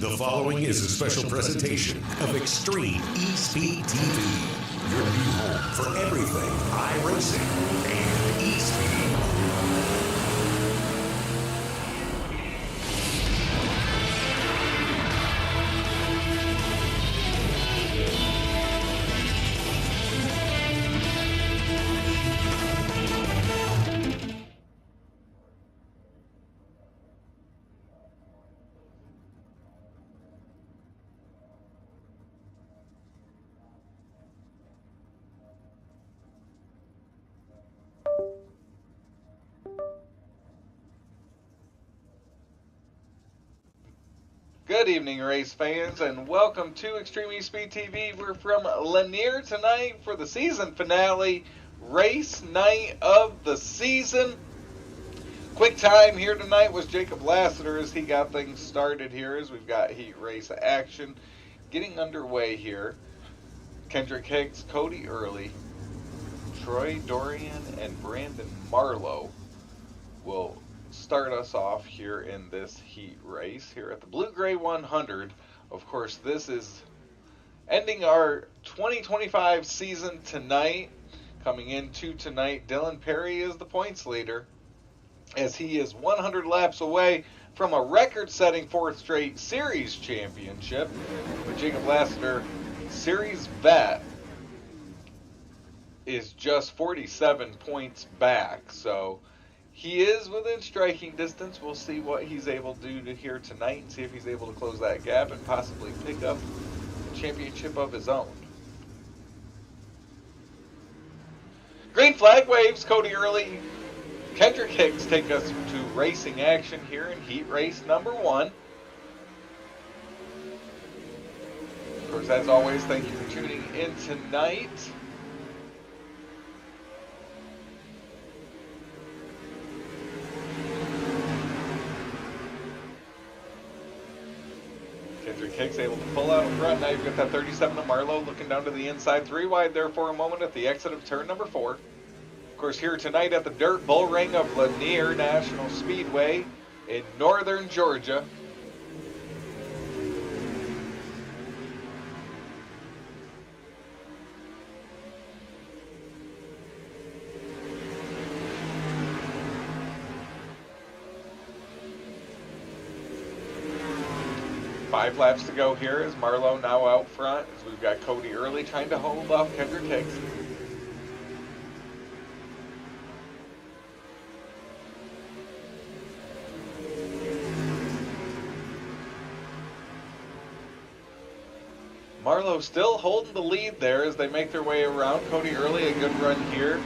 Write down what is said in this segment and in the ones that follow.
The following is a special presentation of Extreme E-Speed TV, your new home for everything iRacing and E-Speed. Good evening, race fans, and welcome to Extreme E-Speed TV. We're from Lernerville tonight for the season finale, race night of the season. Quick time here tonight was Jacob Lassiter as he got things started here as we've got heat race action getting underway here. Kendrick Hicks, Cody Early, Troy Dorian, and Brandon Marlowe will start us off here in this heat race here at the Blue Gray 100. Of course, this is ending our 2025 season tonight. Coming into tonight, Dylan Perry is the points leader as he is 100 laps away from a record-setting fourth straight series championship. But Jacob Lassiter, series vet, is just 47 points back. So he is within striking distance. We'll see what he's able to do here tonight and see if he's able to close that gap and possibly pick up a championship of his own. Green flag waves, Cody Early, Kendrick Hicks take us to racing action here in heat race number 1. Of course, as always, thank you for tuning in tonight. Kendrick Hicks able to pull out in front. Now you've got that 37 of Marlowe looking down to the inside. 3 wide there for a moment at the exit of turn number 4. Of course, here tonight at the Dirt Bull Ring of Lernerville National Speedway in northern Georgia. Five laps to go here as Marlowe now out front as we've got Cody Early trying to hold off Kendrick Hicks. Marlowe still holding the lead there as they make their way around. Cody Early, a good run here.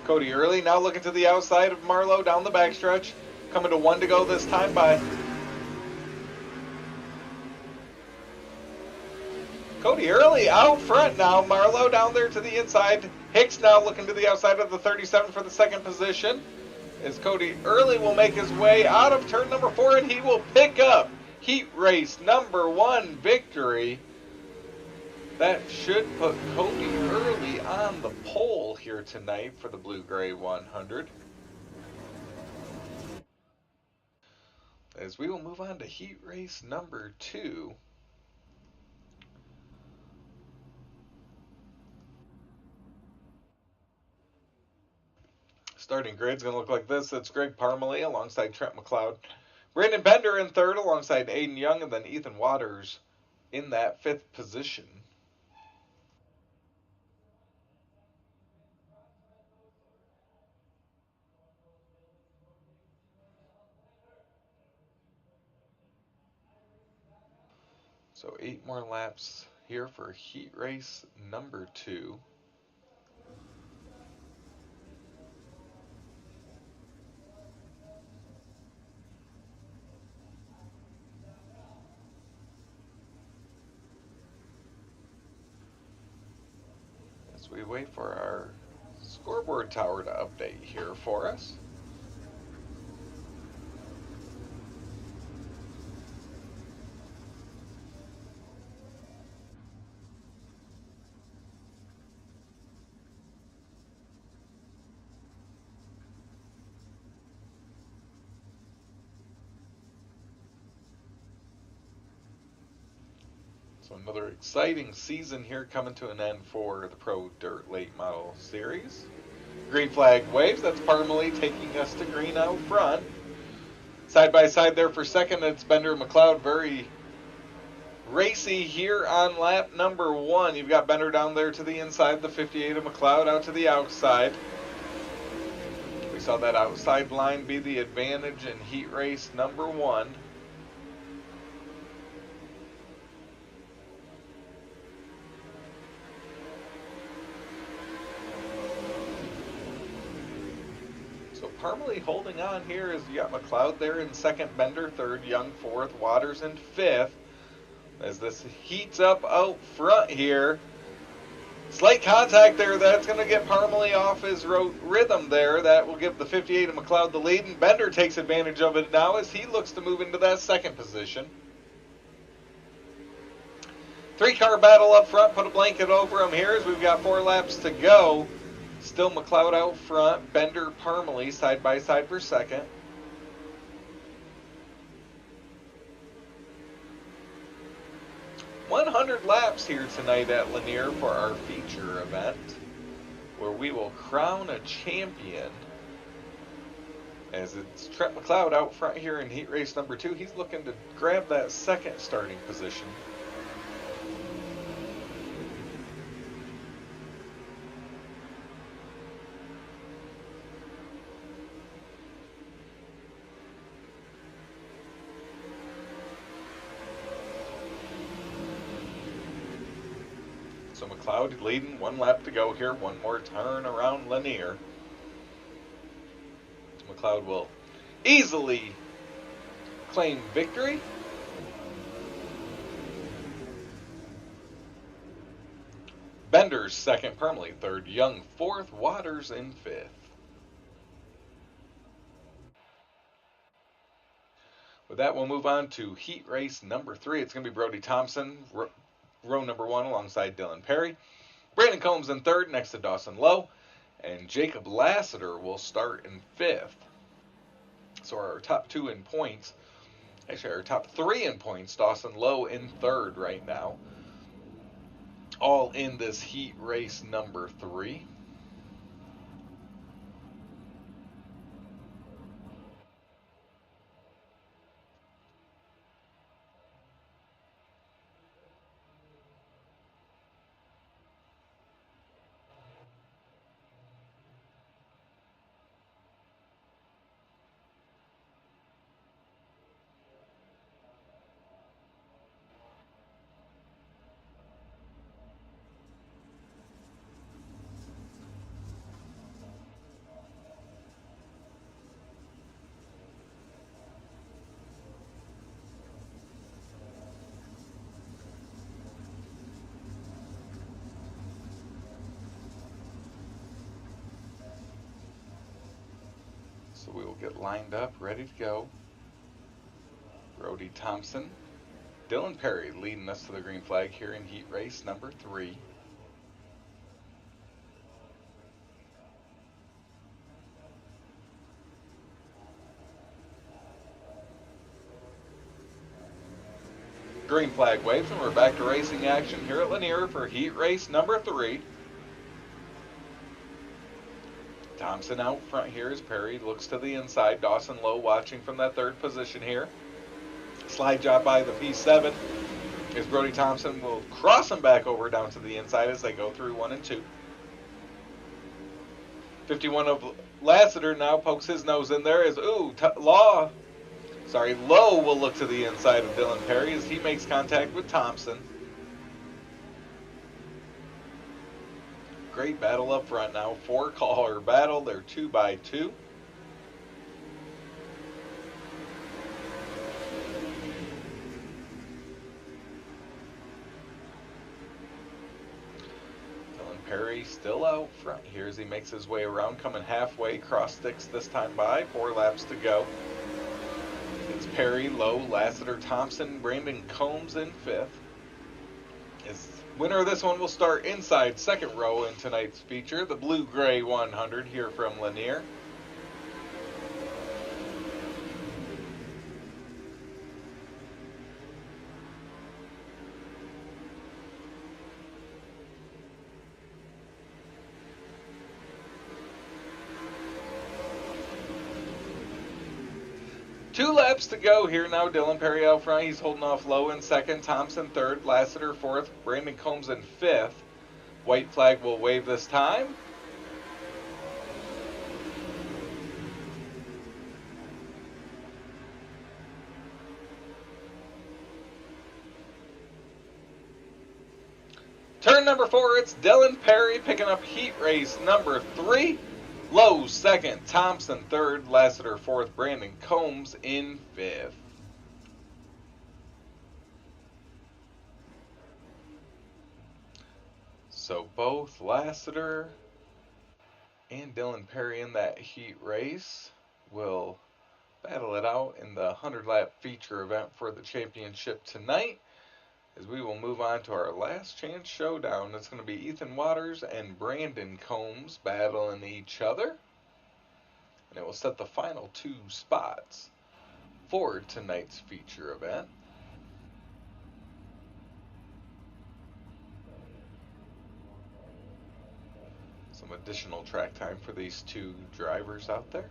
Cody Early now looking to the outside of Marlowe down the backstretch. Coming to 1 to go this time by Cody Early out front now. Marlowe down there to the inside. Hicks now looking to the outside of the 37 for the second position. As Cody Early will make his way out of turn number 4 and he will pick up heat race number 1 victory. That should put Cody Early on the pole here tonight for the Blue Gray 100. As we will move on to heat race number 2. Starting grid's going to look like this. It's Greg Parmalee alongside Trent McLeod. Brandon Bender in third alongside Aiden Young, and then Ethan Waters in that 5th position. So 8 more laps here for heat race number 2. As we wait for our scoreboard tower to update here for us. So another exciting season here coming to an end for the Pro Dirt Late Model Series. Green flag waves. That's Parmalee taking us to green out front. Side by side there for second, it's Bender and McLeod. Very racy here on lap number 1. You've got Bender down there to the inside, the 58 of McLeod out to the outside. We saw that outside line be the advantage in heat race number 1. So Parmalee holding on here as you got McLeod there in second, Bender third, Young fourth, Waters in fifth. As this heats up out front here. Slight contact there. That's going to get Parmalee off his rhythm there. That will give the 58 of McLeod the lead. And Bender takes advantage of it now as he looks to move into that second position. 3-car battle up front. Put a blanket over him here as we've got 4 laps to go. Still McLeod out front. Bender, Parmalee side by side for second. 100 laps here tonight at Lanier for our feature event, where we will crown a champion. As it's Trent McLeod out front here in heat race number 2. He's looking to grab that second starting position. So McLeod leading, 1 lap to go here, 1 more turn around Lanier. McLeod will easily claim victory. Bender's second, Parmalee third, Young fourth, Waters in fifth. With that, we'll move on to heat race number 3. It's going to be Brody Thompson, row number 1 alongside Dylan Perry. Brandon Combs in third next to Dawson Lowe. And Jacob Lassiter will start in 5th. So our top 2 in points, actually our top 3 in points, Dawson Lowe in 3rd right now. All in this heat race number 3. So we will get lined up, ready to go. Brody Thompson, Dylan Perry leading us to the green flag here in heat race number 3. Green flag waves, and we're back to racing action here at Lanier for heat race number 3. Thompson out front here as Perry looks to the inside. Dawson Lowe watching from that 3rd position here. Slide job by the P7 as Brody Thompson will cross him back over down to the inside as they go through 1 and 2. 51 of Lassiter now pokes his nose in there as, Lowe will look to the inside of Dylan Perry as he makes contact with Thompson. Great battle up front now. 4-caller battle. They're 2 by 2. Dylan Perry still out front here as he makes his way around, coming halfway, cross sticks this time by. 4 laps to go. It's Perry, Lowe, Lassiter, Thompson, Brandon Combs in 5th. Winner of this one will start inside 2nd row in tonight's feature, the Blue-Gray 100 here from Lanier. 2 laps to go here now. Dylan Perry out front. He's holding off Lowe in second. Thompson third. Lassiter fourth. Brandon Combs in fifth. White flag will wave this time. Turn number 4, it's Dylan Perry picking up heat race number 3. Lowe second, Thompson third, Lassiter fourth, Brandon Combs in fifth. So both Lassiter and Dylan Perry in that heat race will battle it out in the 100-lap feature event for the championship tonight. As we will move on to our last chance showdown. It's going to be Ethan Waters and Brandon Combs battling each other. And it will set the final 2 spots for tonight's feature event. Some additional track time for these 2 drivers out there.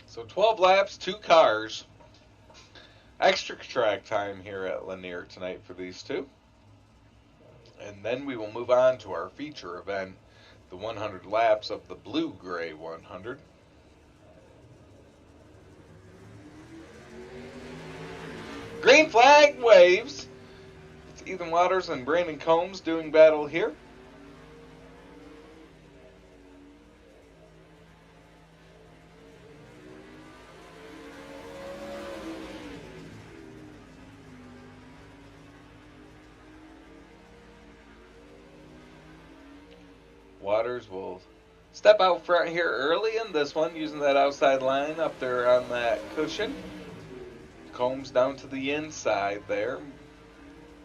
So 12 laps, 2 cars. Extra track time here at Lanier tonight for these 2. And then we will move on to our feature event, the 100 laps of the Blue-Gray 100. Green flag waves. It's Ethan Waters and Brandon Combs doing battle here. Waters will step out front here early in this one, using that outside line up there on that cushion. Combs down to the inside there.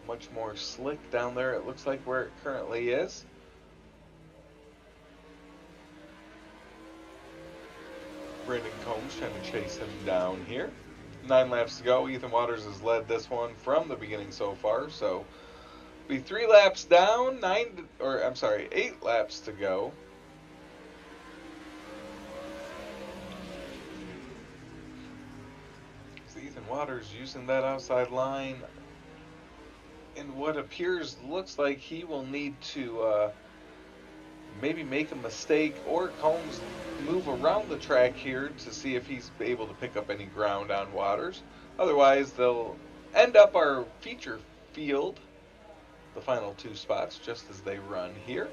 Much more slick down there, it looks like, where it currently is. Brandon Combs trying to chase him down here. 9 laps to go. Ethan Waters has led this one from the beginning so far, so be 3 laps down, 8 laps to go. So Ethan Waters using that outside line in what looks like he will need to maybe make a mistake, or Combs move around the track here to see if he's able to pick up any ground on Waters. Otherwise, they'll end up our feature field, the final 2 spots, just as they run here.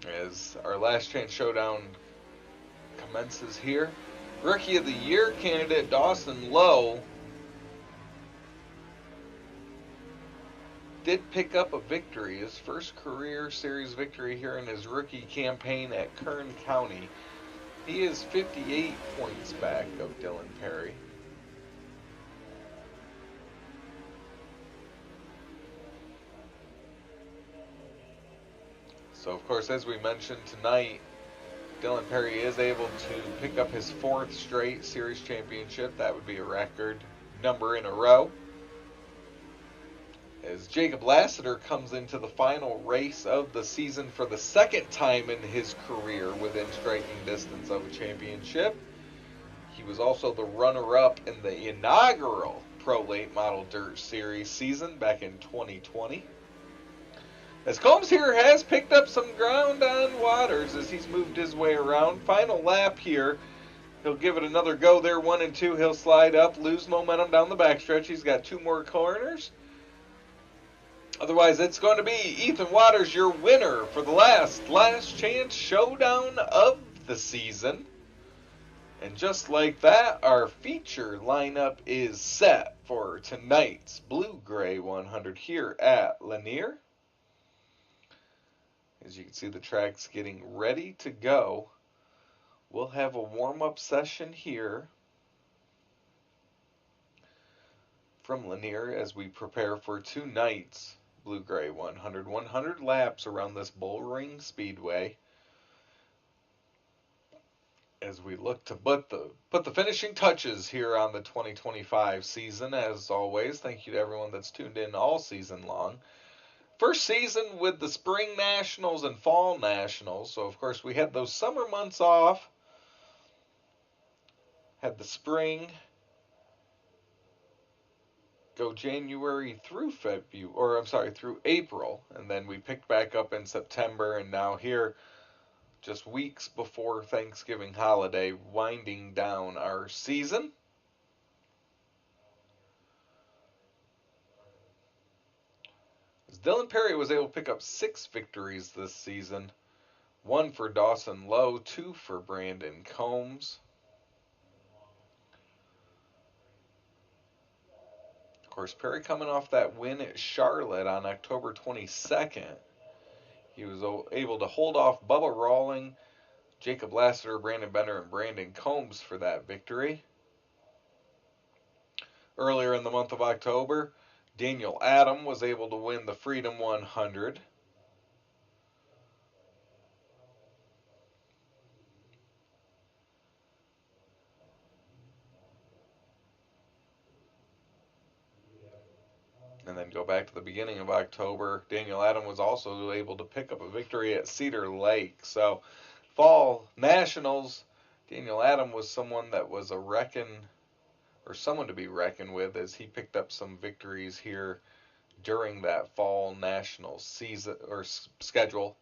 As our last chance showdown commences here, Rookie of the Year candidate Dawson Lowe did pick up a victory, his first career series victory here in his rookie campaign at Kern County. He is 58 points back of Dylan Perry. So, of course, as we mentioned tonight, Dylan Perry is able to pick up his 4th straight series championship. That would be a record number in a row. As Jacob Lassiter comes into the final race of the season for the 2nd time in his career within striking distance of a championship. He was also the runner-up in the inaugural Pro Late Model Dirt Series season back in 2020. As Combs here has picked up some ground on Waters as he's moved his way around. Final lap here. He'll give it another go there, 1 and 2. He'll slide up, lose momentum down the backstretch. He's got 2 more corners. Otherwise, it's going to be Ethan Waters, your winner for the last chance showdown of the season. And just like that, our feature lineup is set for tonight's Blue-Gray 100 here at Lanier. As you can see, the track's getting ready to go. We'll have a warm-up session here from Lanier as we prepare for tonight's Blue-Gray 100. 100 laps around this Bullring Speedway as we look to put the finishing touches here on the 2025 season. As always, thank you to everyone that's tuned in all season long. First season with the Spring Nationals and Fall Nationals. So, of course, we had those summer months off. Had the spring go January through through April. And then we picked back up in September. And now here, just weeks before Thanksgiving holiday, winding down our season. Dylan Perry was able to pick up 6 victories this season. 1 for Dawson Lowe, 2 for Brandon Combs. Of course, Perry coming off that win at Charlotte on October 22nd. He was able to hold off Bubba Rawling, Jacob Lassiter, Brandon Bender, and Brandon Combs for that victory. Earlier in the month of October, Daniel Adam was able to win the Freedom 100. And then go back to the beginning of October. Daniel Adam was also able to pick up a victory at Cedar Lake. So, Fall Nationals, Daniel Adam was someone that was someone to be reckoned with as he picked up some victories here during that Fall National season or schedule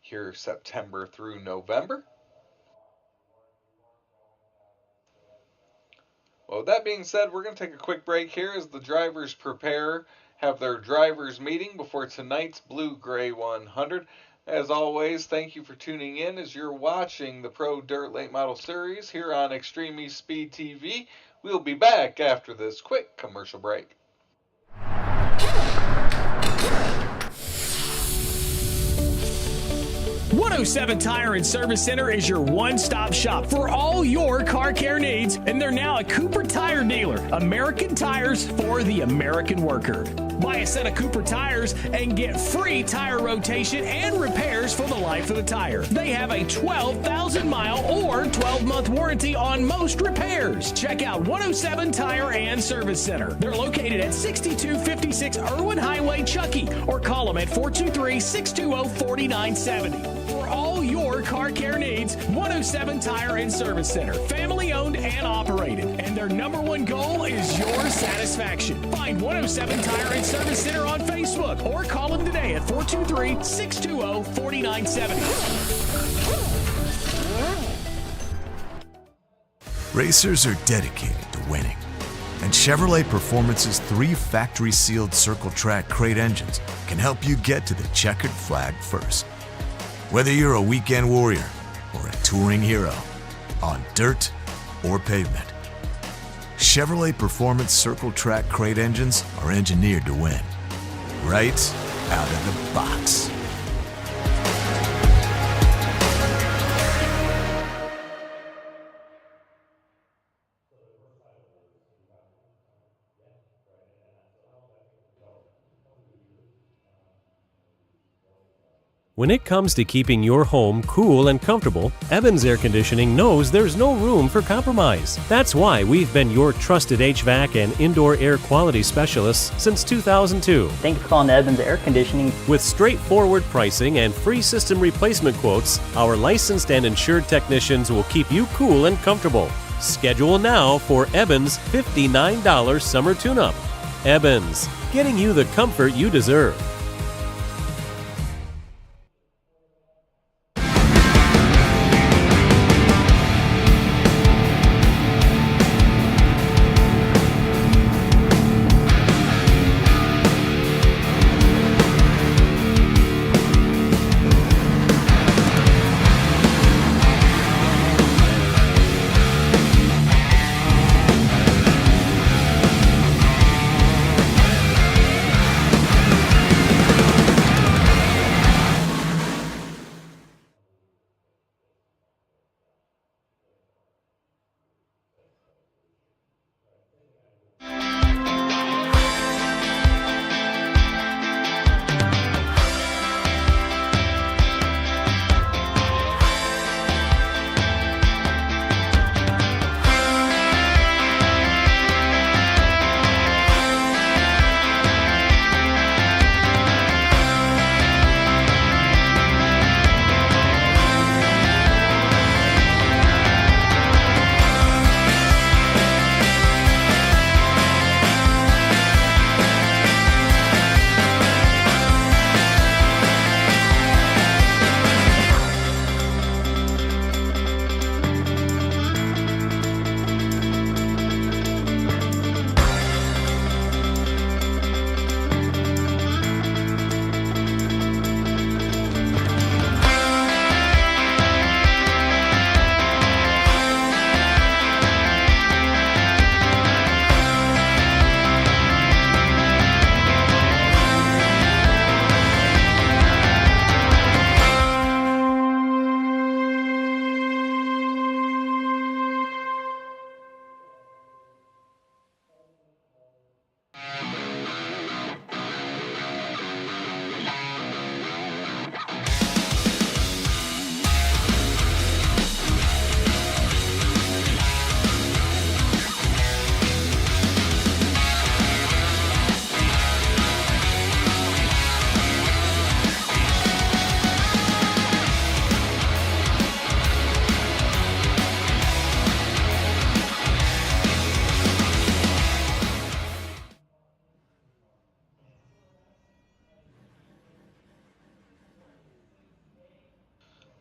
here September through November. Well, with that being said, we're going to take a quick break here as the drivers have their drivers meeting before tonight's Blue-Gray 100. As always, thank you for tuning in as you're watching the Pro Dirt Late Model Series here on Extreme East Speed TV. We'll be back after this quick commercial break. 107 Tire and Service Center is your one-stop shop for all your car care needs, and they're now a Cooper Tire dealer. American tires for the American worker. Buy a set of Cooper tires and get free tire rotation and repairs for the life of the tire. They have a 12,000-mile or 12-month warranty on most repairs. Check out 107 Tire and Service Center. They're located at 6256 Irwin Highway, Chuckey, or call them at 423-620-4970. For all your car care needs, 107 Tire and Service Center. Family owned and operated. And their #1 goal is your satisfaction. Find 107 Tire and Service Center on Facebook or call them today at 423-620-4970. Racers are dedicated to winning. And Chevrolet Performance's 3 factory-sealed Circle Track crate engines can help you get to the checkered flag first. Whether you're a weekend warrior or a touring hero, on dirt or pavement, Chevrolet Performance Circle Track crate engines are engineered to win. Right out of the box. When it comes to keeping your home cool and comfortable, Evans Air Conditioning knows there's no room for compromise. That's why we've been your trusted HVAC and indoor air quality specialists since 2002. Thank you for calling Evans Air Conditioning. With straightforward pricing and free system replacement quotes, our licensed and insured technicians will keep you cool and comfortable. Schedule now for Evans' $59 summer tune-up. Evans, getting you the comfort you deserve.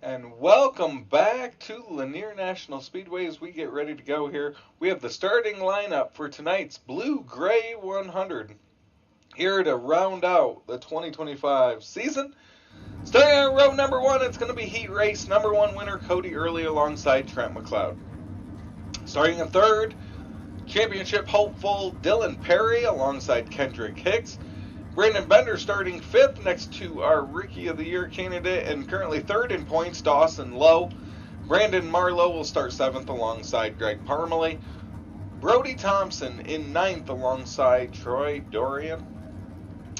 And welcome back to Lanier National Speedway as we get ready to go here. We have the starting lineup for tonight's Blue-Gray 100 here to round out the 2025 season. Starting on row number 1, it's going to be heat race number 1 winner Cody Early alongside Trent McLeod. Starting in third, championship hopeful Dylan Perry alongside Kendrick Hicks. Brandon Bender starting 5th next to our Rookie of the Year candidate and currently 3rd in points, Dawson Lowe. Brandon Marlowe will start 7th alongside Greg Parmalee. Brody Thompson in 9th alongside Troy Dorian.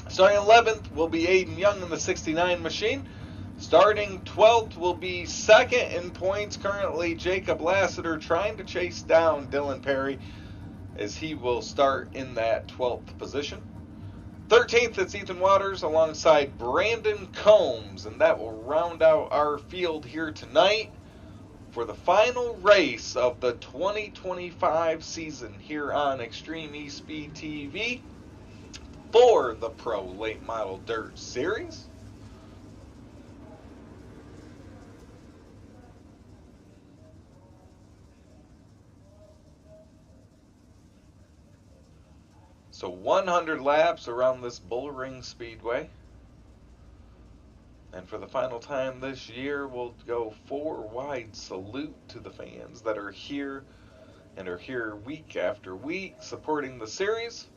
Starting 11th will be Aiden Young in the 69 machine. Starting 12th will be 2nd in points, currently Jacob Lassiter trying to chase down Dylan Perry as he will start in that 12th position. 13th, it's Ethan Waters alongside Brandon Combs, and that will round out our field here tonight for the final race of the 2025 season here on Extreme eSpeed TV for the Pro Late Model Dirt Series. So 100 laps around this Bullring Speedway. And for the final time this year, we'll go 4 wide salute to the fans that are here and are here week after week supporting the series.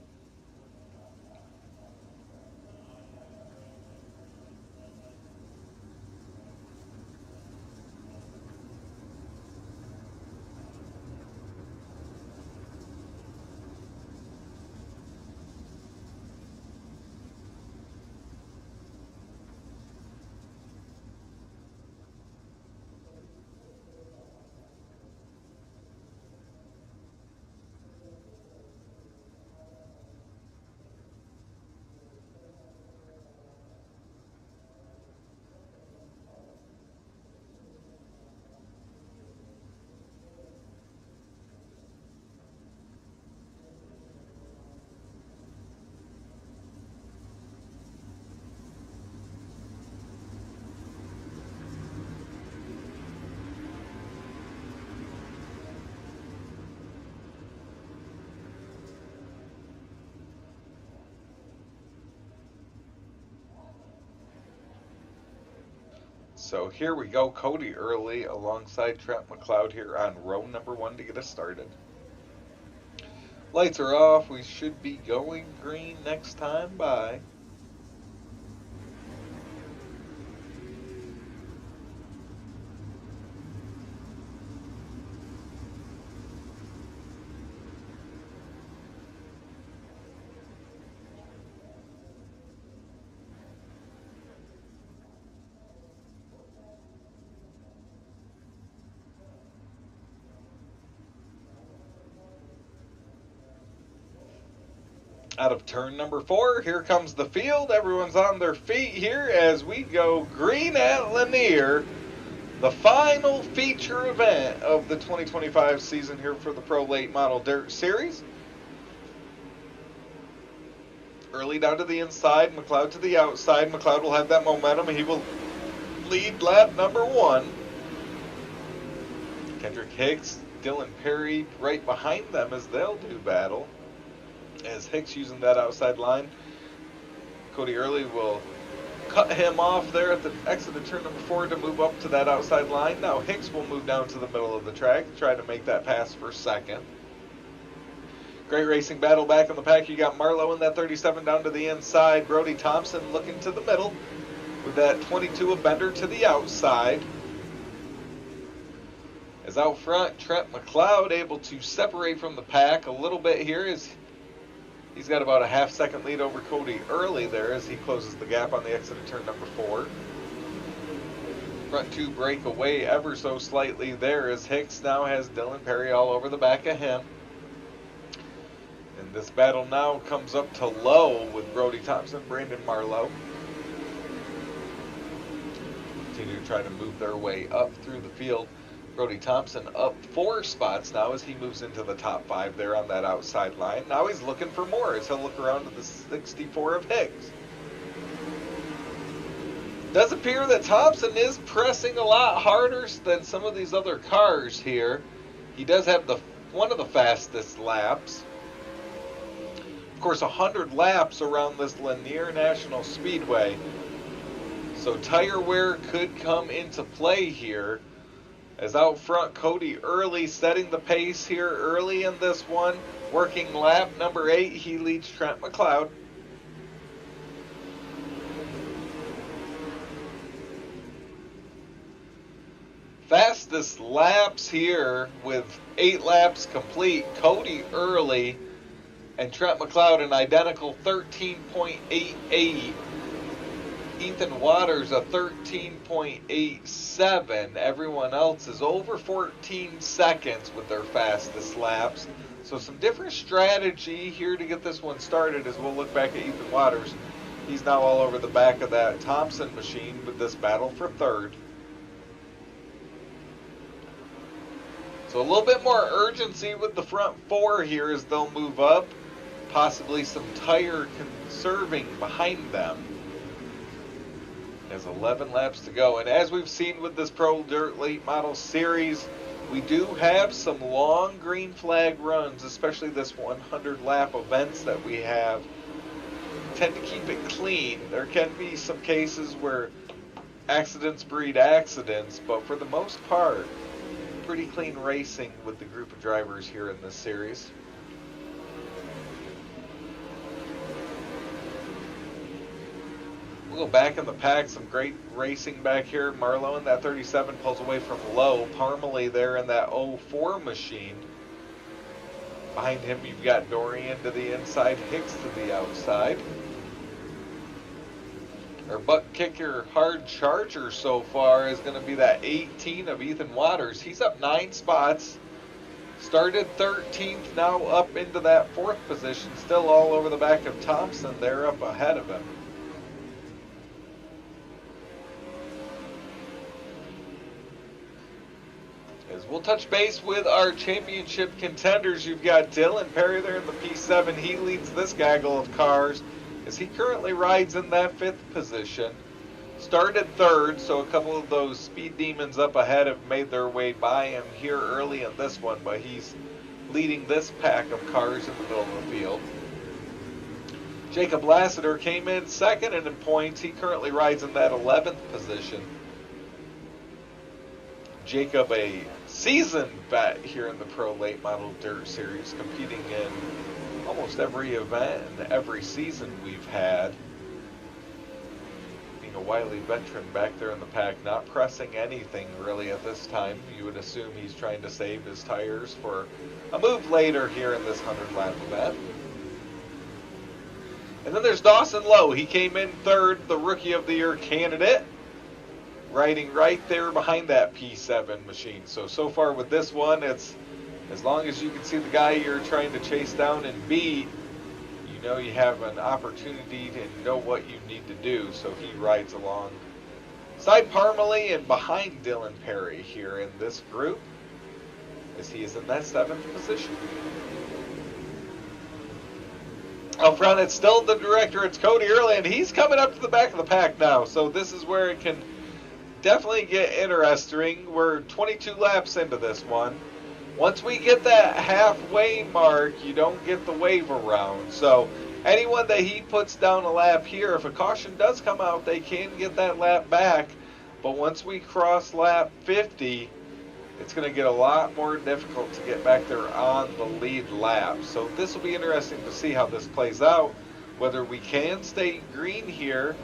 So here we go, Cody Early alongside Trent McLeod here on row number 1 to get us started. Lights are off. We should be going green next time by. Out of turn number 4, here comes the field. Everyone's on their feet here as we go green at Lanier. The final feature event of the 2025 season here for the Pro Late Model Dirt Series. Early down to the inside, McLeod to the outside. McLeod will have that momentum. He will lead lap number 1. Kendrick Hicks, Dylan Perry right behind them as they'll do battle. As Hicks using that outside line, Cody Early will cut him off there at the exit of turn number 4 to move up to that outside line. Now Hicks will move down to the middle of the track to try to make that pass for second. Great racing battle back in the pack. You got Marlowe in that 37 down to the inside. Brody Thompson looking to the middle with that 22 of Bender to the outside. As out front, Trent McLeod able to separate from the pack a little bit here as he's got about a half-second lead over Cody Early there as he closes the gap on the exit of turn number 4. Front 2 break away ever so slightly there as Hicks now has Dylan Perry all over the back of him. And this battle now comes up to low with Brody Thompson, Brandon Marlowe. Continue to try to move their way up through the field. Brody Thompson up 4 spots now as he moves into the top 5 there on that outside line. Now he's looking for more as he'll look around to the 64 of Hicks. Does appear that Thompson is pressing a lot harder than some of these other cars here. He does have one of the fastest laps. Of course, 100 laps around this Lanier National Speedway. So tire wear could come into play here. As out front, Cody Early setting the pace here early in this one. Working lap number 8, he leads Trent McLeod. Fastest laps here with 8 laps complete. Cody Early and Trent McLeod an identical 13.88. Ethan Waters a 13.87. Everyone else is over 14 seconds with their fastest laps. So some different strategy here to get this one started as we'll look back at Ethan Waters. He's now all over the back of that Thompson machine with this battle for third. So a little bit more urgency with the front 4 here as they'll move up. Possibly some tire conserving behind them. There's 11 laps to go, and as we've seen with this Pro Dirt Late Model Series, we do have some long green flag runs, especially this 100 lap events that we have. Tend to keep it clean. There can be some cases where accidents breed accidents, but for the most part, pretty clean racing with the group of drivers here in this series. We'll go back in the pack, some great racing back here. Marlowe in that 37 pulls away from low. Parmalee there in that 04 machine. Behind him you've got Dorian to the inside, Hicks to the outside. Our butt kicker hard charger so far is going to be that 18 of Ethan Waters. He's up 9 spots. Started 13th, now up into that 4th position. Still all over the back of Thompson. They're up ahead of him. As we'll touch base with our championship contenders, you've got Dylan Perry there in the P7. He leads this gaggle of cars as he currently rides in that 5th position. Started 3rd, so a couple of those speed demons up ahead have made their way by him here early in this one, but he's leading this pack of cars in the middle of the field. Jacob Lassiter came in 2nd and in points. He currently rides in that 11th position. Jacob, a seasoned vet here in the Pro Late Model Dirt Series, competing in almost every event and every season we've had. Being a wily veteran back there in the pack, not pressing anything really at this time. You would assume he's trying to save his tires for a move later here in this 100-lap event. And then there's Dawson Lowe. He came in third, the Rookie of the Year candidate, riding right there behind that P7 machine. So far with this one, it's as long as you can see the guy you're trying to chase down and beat, you know you have an opportunity to know what you need to do. So he rides along side Parmalee and behind Dylan Perry here in this group, as he is in that 7th position. Up front, it's still the director. It's Cody Early, and he's coming up to the back of the pack now. So this is where it can definitely get interesting. We're 22 laps into this one. Once we get that halfway mark, you don't get the wave around. So anyone that he puts down a lap here, if a caution does come out, they can get that lap back. But once we cross lap 50, it's going to get a lot more difficult to get back there on the lead lap. So this will be interesting to see how this plays out, whether we can stay green here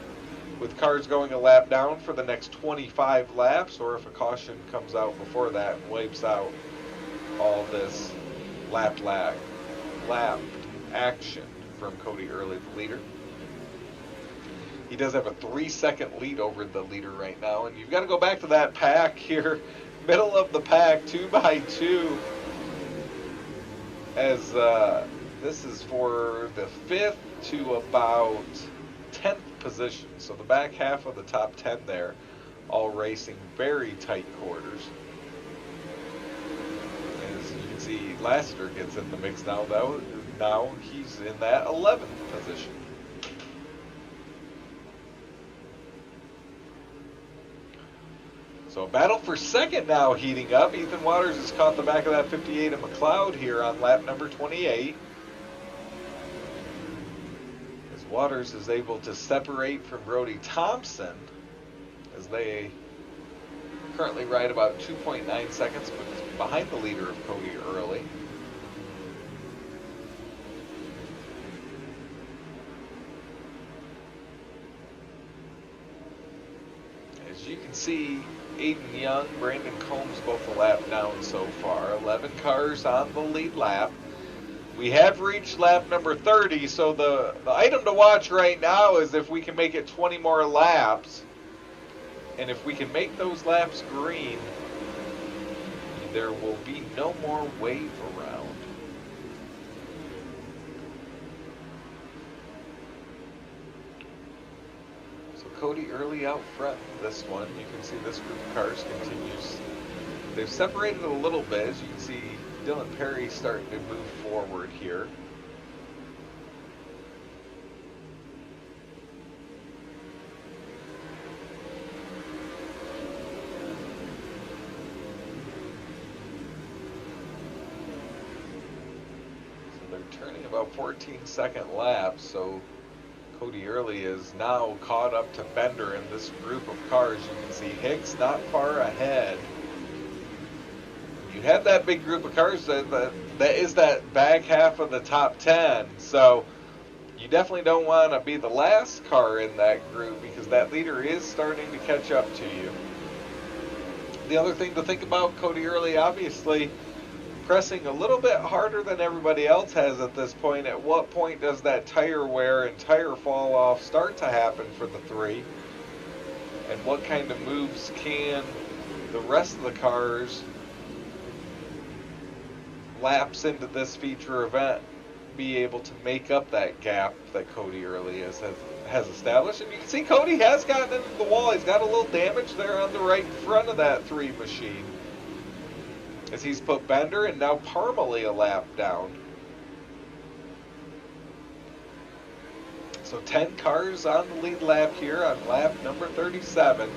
with cars going a lap down for the next 25 laps, or if a caution comes out before that and wipes out all this lap action from Cody Early, the leader. He does have a 3-second lead over the leader right now, and you've got to go back to that pack here. Middle of the pack, 2 by 2, as this is for the 5th to about 10th position. So the back half of the top 10 there, all racing very tight quarters. As you can see, Lassiter gets in the mix now. Now he's in that 11th position. So battle for second now heating up. Ethan Waters has caught the back of that 58 of McLeod here on lap number 28. As Waters is able to separate from Brody Thompson, as they currently ride about 2.9 seconds behind the leader of Cody Early. As you can see, Aiden Young, Brandon Combs both a lap down so far. 11 cars on the lead lap. We have reached lap number 30, so the item to watch right now is if we can make it 20 more laps. And if we can make those laps green, there will be no more wave around. Cody Early out front in this one. You can see this group of cars continues. They've separated a little bit. As you can see, Dylan Perry starting to move forward here. So they're turning about 14-second laps, so Cody Early is now caught up to Bender in this group of cars. You can see Hicks not far ahead. You have that big group of cars that is that back half of the top 10. So you definitely don't want to be the last car in that group, because that leader is starting to catch up to you. The other thing to think about, Cody Early obviously pressing a little bit harder than everybody else has at this point. At what point does that tire wear and tire fall off start to happen for the 3? And what kind of moves can the rest of the cars laps into this feature event be able to make up that gap that Cody Early has established? And you can see Cody has gotten into the wall. He's got a little damage there on the right front of that 3 machine, as he's put Bender and now Parmalee a lap down. So 10 cars on the lead lap here on lap number 37.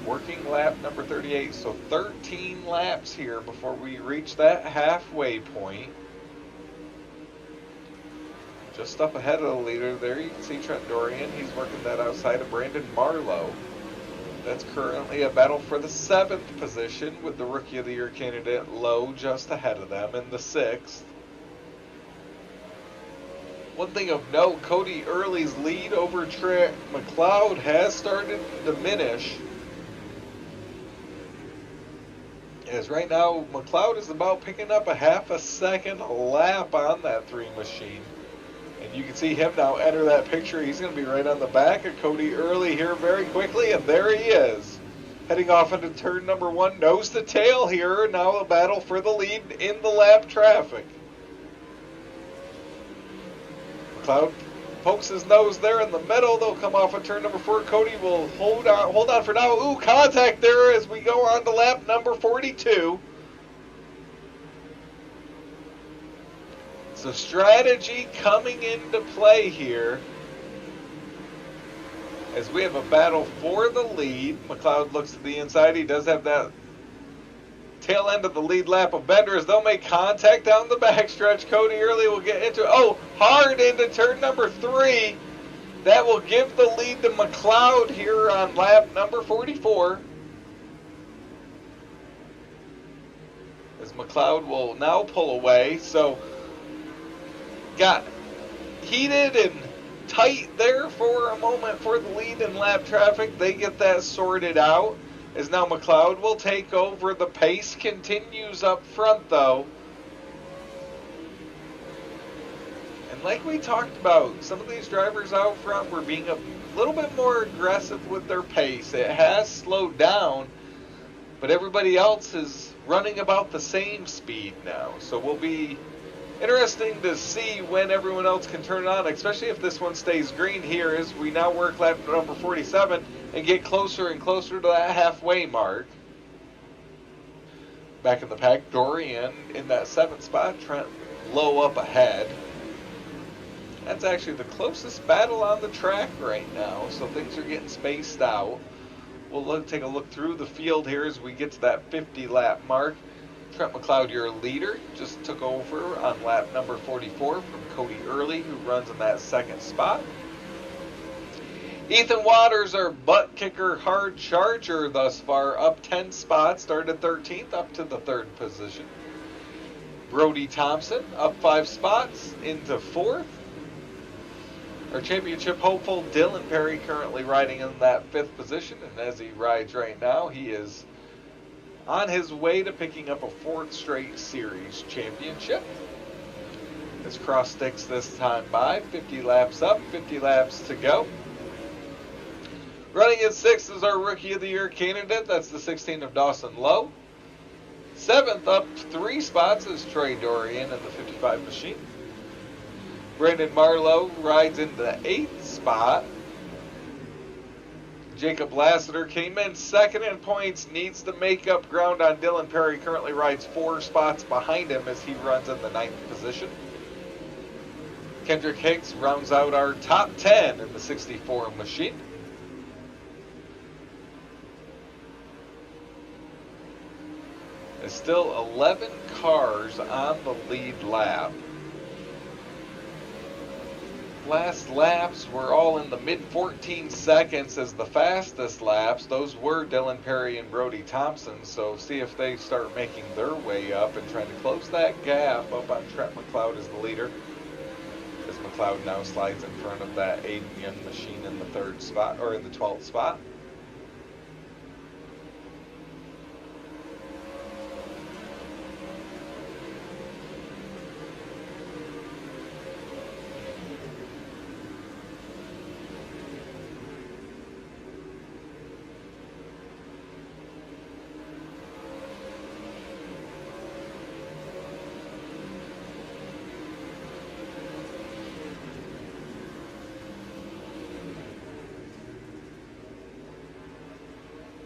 Working lap number 38. So 13 laps here before we reach that halfway point. Just up ahead of the leader there, you can see Trent Dorian. He's working that outside of Brandon Marlowe. That's currently a battle for the 7th position, with the Rookie of the Year candidate Lowe just ahead of them in the 6th. One thing of note, Cody Early's lead over Trent McLeod has started to diminish. As right now, McLeod is about picking up a half a second a lap on that 3 machine. And you can see him now enter that picture. He's going to be right on the back of Cody Early here very quickly, and there he is. Heading off into turn number 1, nose to tail here. Now a battle for the lead in the lap traffic. McLeod pokes his nose there in the middle. They'll come off of turn number 4. Cody will hold on for now. Ooh, contact there as we go on to lap number 42. So strategy coming into play here as we have a battle for the lead. McLeod looks to the inside. He does have that tail end of the lead lap of Bender as they'll make contact down the backstretch. Cody Early will get into, hard into turn number 3. That will give the lead to McLeod here on lap number 44. As McLeod will now pull away. So got heated and tight there for a moment for the lead in lap traffic. They get that sorted out as now McLeod will take over. The pace continues up front though. And like we talked about, some of these drivers out front were being a little bit more aggressive with their pace. It has slowed down, but everybody else is running about the same speed now. So we'll be interesting to see when everyone else can turn it on, especially if this one stays green here as we now work lap number 47 and get closer and closer to that halfway mark. Back in the pack, Dorian in that 7th spot, Trent Lowe up ahead. That's actually the closest battle on the track right now, so things are getting spaced out. We'll take a look through the field here as we get to that 50 lap mark. Trent McLeod, your leader, just took over on lap number 44 from Cody Early, who runs in that 2nd spot. Ethan Waters, our butt kicker hard charger thus far, up 10 spots, started 13th up to the 3rd position. Brody Thompson up 5 spots into 4th. Our championship hopeful Dylan Perry currently riding in that 5th position, and as he rides right now, he is on his way to picking up a 4th straight series championship. As cross sticks this time by, 50 laps up, 50 laps to go. Running at 6th is our Rookie of the Year candidate. That's the 16 of Dawson Lowe. 7th up 3 spots is Trey Dorian in the 55 machine. Brandon Marlowe rides in the 8th spot. Jacob Lassiter came in 2nd in points, needs to make up ground on Dylan Perry. Currently rides 4 spots behind him as he runs in the 9th position. Kendrick Hicks rounds out our top 10 in the 64 machine. There's still 11 cars on the lead lap. Last laps were all in the mid 14 seconds as the fastest laps. Those were Dylan Perry and Brody Thompson. So see if they start making their way up and trying to close that gap up on Trent McLeod as the leader. As McLeod now slides in front of that Aiden Young machine in the 3rd spot, or in the 12th spot.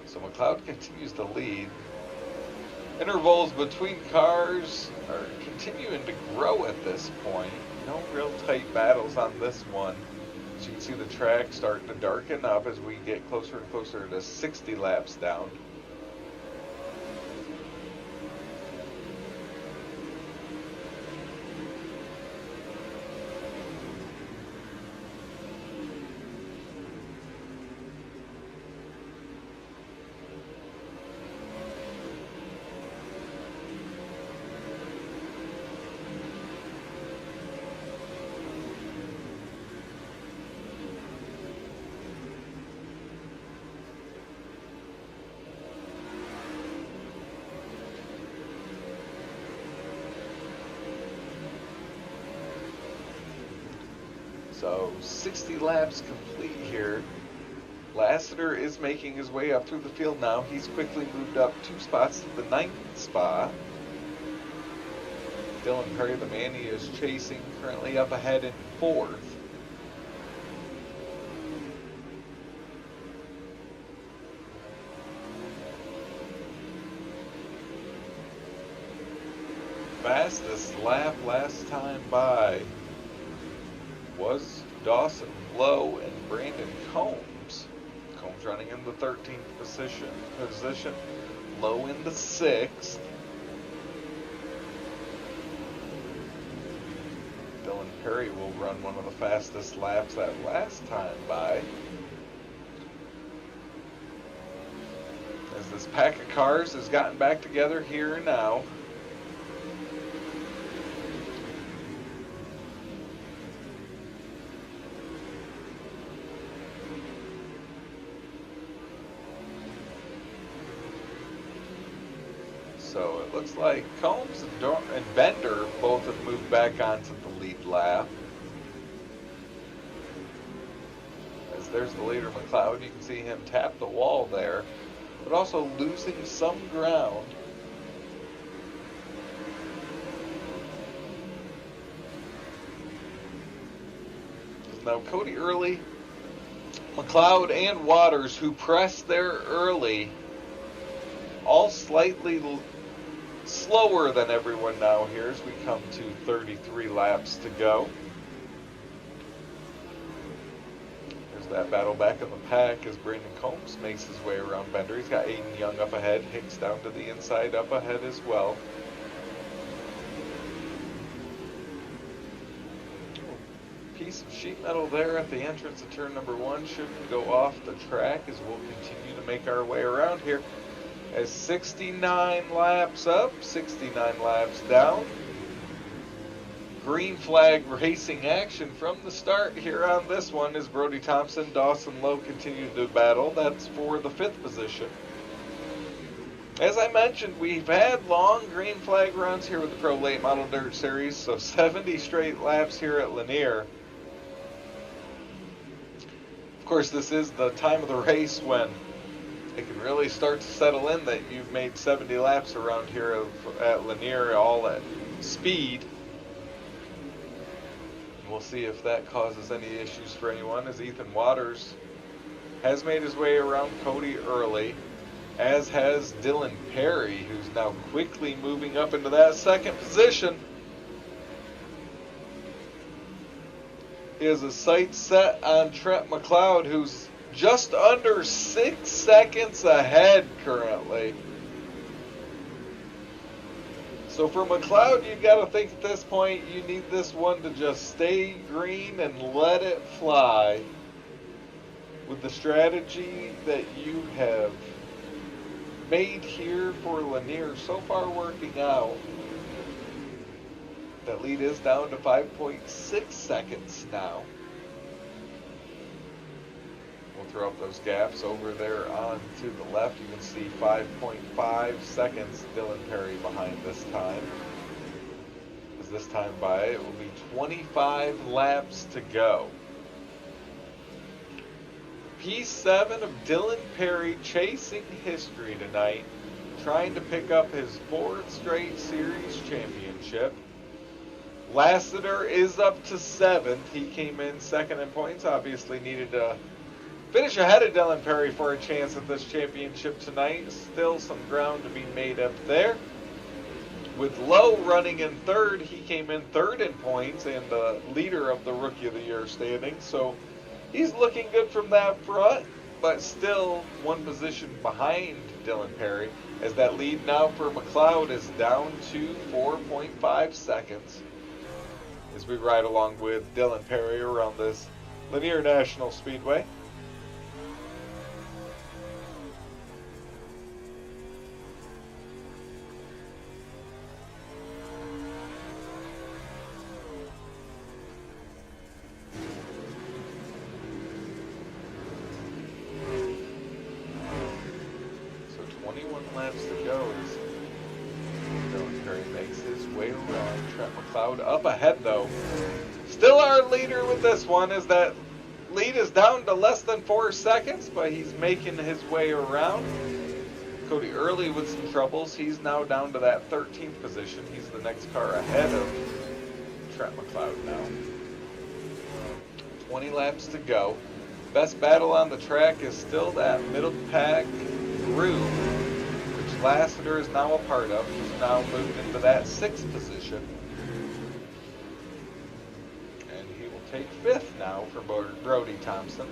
So McLeod continues to lead. Intervals between cars are continuing to grow at this point. No real tight battles on this one. As you can see, the track starting to darken up as we get closer and closer to 60 laps down. So 60 laps complete here. Lassiter is making his way up through the field now. He's quickly moved up 2 spots to the 9th spot. Dylan Perry, the man he is chasing, currently up ahead in 4th. Fastest lap last time by was Dawson Lowe and Brandon Combs. Combs running in the 13th position. Lowe in the 6th. Dylan Perry will run one of the fastest laps that last time by. As this pack of cars has gotten back together here and now. So it looks like Combs and Bender both have moved back onto the lead lap. As there's the leader, McLeod. You can see him tap the wall there, but also losing some ground. Now Cody Early, McLeod, and Waters, who pressed there early, all slightly slower than everyone now here as we come to 33 laps to go. There's that battle back in the pack as Brandon Combs makes his way around Bender. He's got Aiden Young up ahead, Hicks down to the inside up ahead as well. Piece of sheet metal there at the entrance of turn number 1 shouldn't go off the track as we'll continue to make our way around here. As 69 laps up, 69 laps down. Green flag racing action from the start here on this one as Brody Thompson, Dawson Lowe continue to battle. That's for the 5th position. As I mentioned, we've had long green flag runs here with the Pro Late Model Dirt Series, so 70 straight laps here at Lanier. Of course, this is the time of the race when it can really start to settle in that you've made 70 laps around here at Lanier, all at speed. We'll see if that causes any issues for anyone, as Ethan Waters has made his way around Cody Early, as has Dylan Perry, who's now quickly moving up into that 2nd position. He has a sight set on Trent McLeod, who's just under 6 seconds ahead currently. So for McLeod, you've got to think at this point you need this one to just stay green and let it fly. With the strategy that you have made here for Lanier so far working out, that lead is down to 5.6 seconds now. We'll throw up those gaps over there on to the left. You can see 5.5 seconds Dylan Perry behind this time. As this time by, it will be 25 laps to go. P7 of Dylan Perry chasing history tonight, trying to pick up his 4th straight series championship. Lassiter is up to 7th. He came in 2nd in points. Obviously needed to finish ahead of Dylan Perry for a chance at this championship tonight. Still some ground to be made up there. With Lowe running in 3rd, he came in 3rd in points and the leader of the Rookie of the Year standing. So he's looking good from that front, but still 1 position behind Dylan Perry, as that lead now for McLeod is down to 4.5 seconds. As we ride along with Dylan Perry around this Lanier National Speedway. So 21 laps to go as Dylan Perry makes his way around. Trent McLeod up ahead though. Still our leader with this one, as that lead is down to less than 4 seconds, but he's making his way around. Cody Early with some troubles. He's now down to that 13th position. He's the next car ahead of Trent McLeod now. 20 laps to go. Best battle on the track is still that middle pack group, which Lassiter is now a part of. He's now moved into that 6th position. And he will take 5th now for Brody Thompson.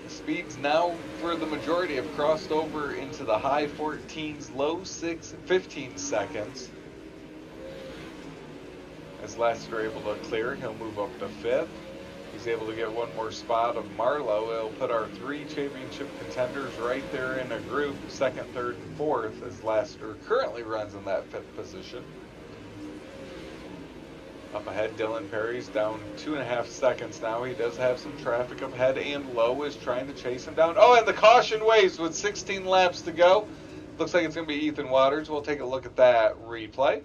Speeds now, for the majority, have crossed over into the high 14s, low 15 seconds. As Lassiter able to clear, he'll move up to 5th. He's able to get one more spot of Marlowe. It'll put our 3 championship contenders right there in a group, 2nd, 3rd, and 4th, as Lassiter currently runs in that 5th position. Up ahead, Dylan Perry's down 2.5 seconds now. He does have some traffic up ahead, and Lowe is trying to chase him down. Oh, and the caution waves with 16 laps to go. Looks like it's going to be Ethan Waters. We'll take a look at that replay.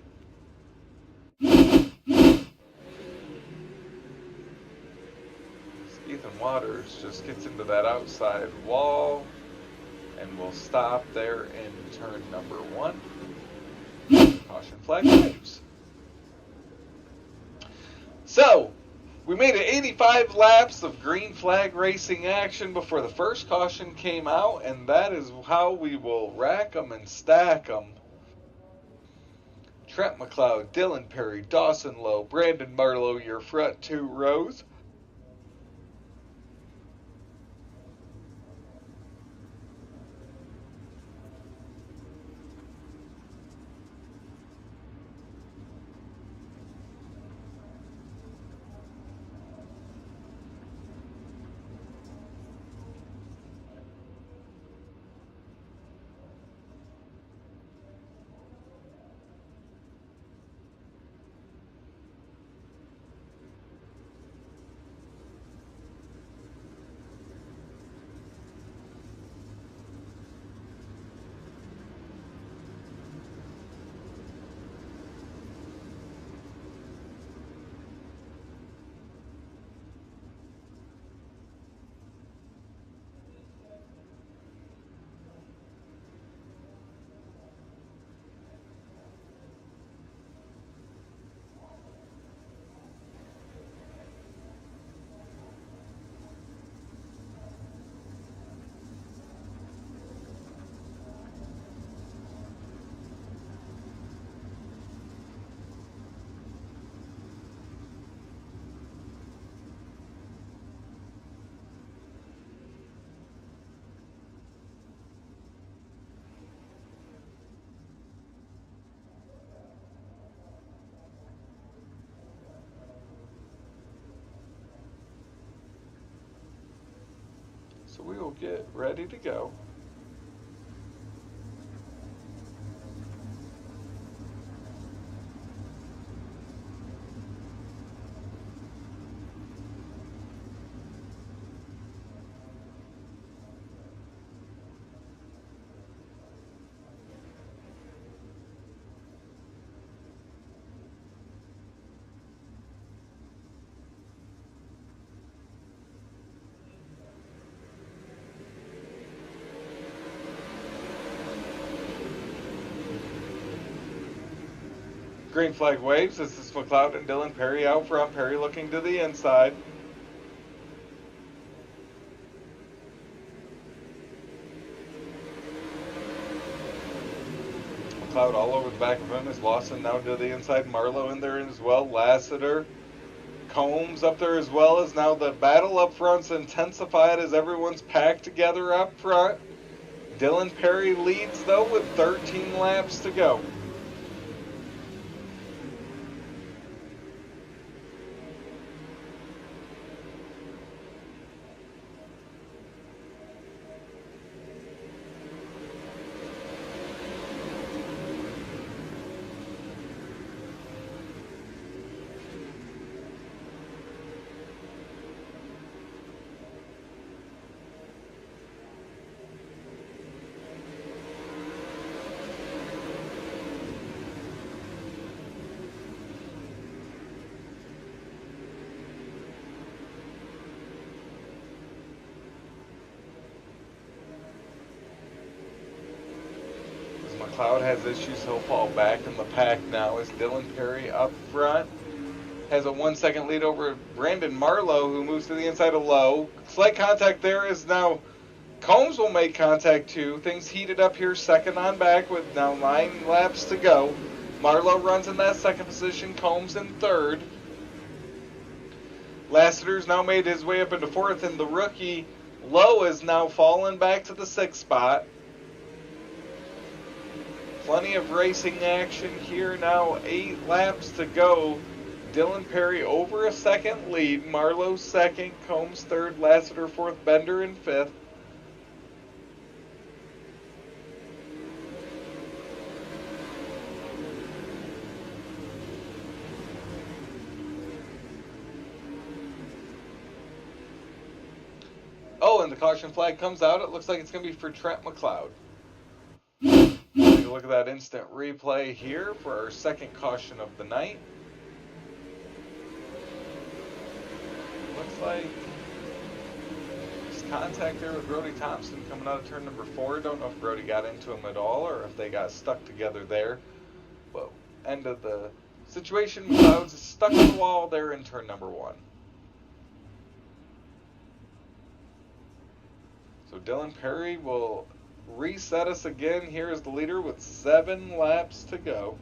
Ethan Waters just gets into that outside wall and will stop there in turn number 1. Caution flag waves. So, we made it 85 laps of green flag racing action before the first caution came out, and that is how we will rack them and stack them. Trent McLeod, Dylan Perry, Dawson Lowe, Brandon Marlowe, your front 2 rows. So we will get ready to go. Green flag waves. This is McLeod and Dylan Perry out front. Perry looking to the inside. McLeod all over the back of him is Lawson now to the inside. Marlowe in there as well. Lassiter. Combs up there as well, as now the battle up front's intensified as everyone's packed together up front. Dylan Perry leads though with 13 laps to go. McLeod has issues. He'll fall back in the pack now as Dylan Perry up front has a 1 second lead over Brandon Marlowe, who moves to the inside of Lowe. Slight contact there is now Combs will make contact too. Things heated up here, second on back with now 9 laps to go. Marlowe runs in that second position, Combs in third. Lassiter's now made his way up into fourth, and the rookie Lowe is now fallen back to the 6th spot. Plenty of racing action here now, 8 laps to go. Dylan Perry over a second lead, Marlowe second, Combs third, Lassiter fourth, Bender in fifth. Oh, and the caution flag comes out. It looks like it's going to be for Trent McLeod. Take a look at that instant replay here for our second caution of the night. Looks like there's contact there with Brody Thompson coming out of turn number 4. Don't know if Brody got into him at all or if they got stuck together there. But end of the situation, McLeod's stuck to the wall there in turn number 1. So Dylan Perry will reset us again here as the leader with 7 laps to go.